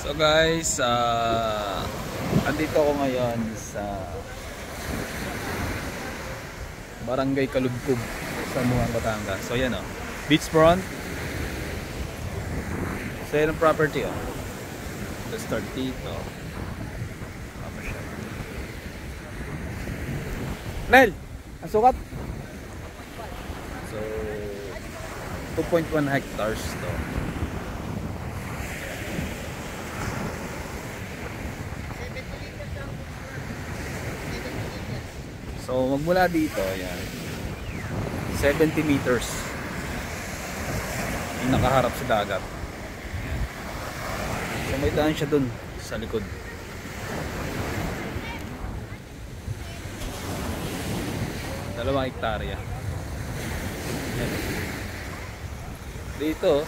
So guys, andito ako ngayon sa Barangay Kalubkob, San Juan, Batangas. So yan o, beachfront. So yan ang property o. Let's start dito. Nel! Ang sukat! So 2.1 hectares to. So magmula dito, ayan, 70 meters yung nakaharap sa dagat. Ayan. So may daan siya dun sa likod. Dalawang hektarya. Ayan. Dito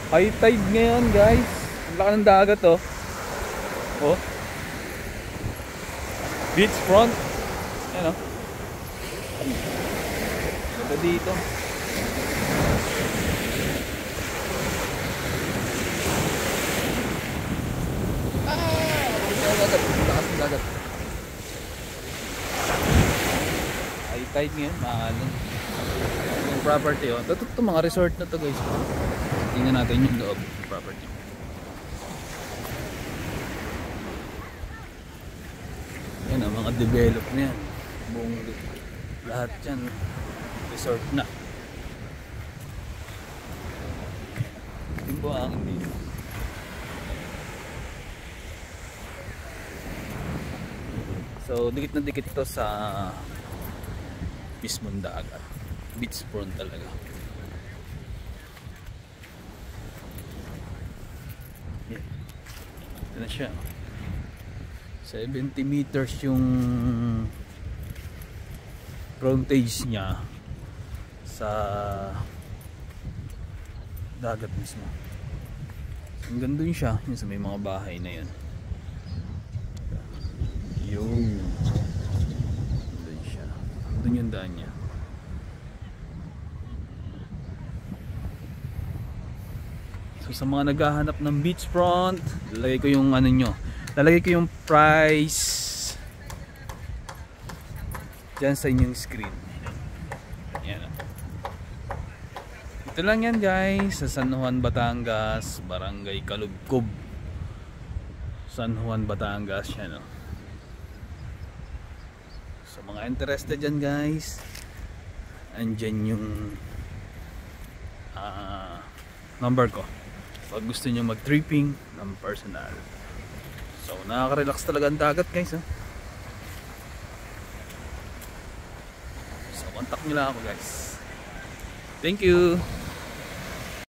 high tide ngayon guys. Ang laki ng dagat oh. Oh, beachfront. Ayan o. Ganda dito. Dagat. Lakas ng dagat. High tide ngayon. Mahalo. Yung property o. Ito mga resort na to guys. Tingnan natin yung loob ng property. Yan ang mga develop na yan. Buong lahat yan resort na. Timbo ang dito. So dikit na dikit ito sa mismong dagat. Beachfront talaga. Yan. Ito na siya. 70 meters yung frontage niya sa dagat mismo. Hanggang dun siya, yun sa may mga bahay na yun. Yung dun siya. Dun yung daan niya. So sa mga naghahanap ng beachfront, lalagay ko yung ano nyo. Lalagay ko yung price dyan sa inyong screen. Yan. Ito lang yan guys, sa San Juan, Batangas, Barangay Kalubkob, San Juan, Batangas. Yan, so mga interested dyan guys, andyan yung number ko pag gusto nyo mag-tripping ng personal. So nakaka-relax talaga ang dagat guys. So contact nyo lang ako guys. Thank you.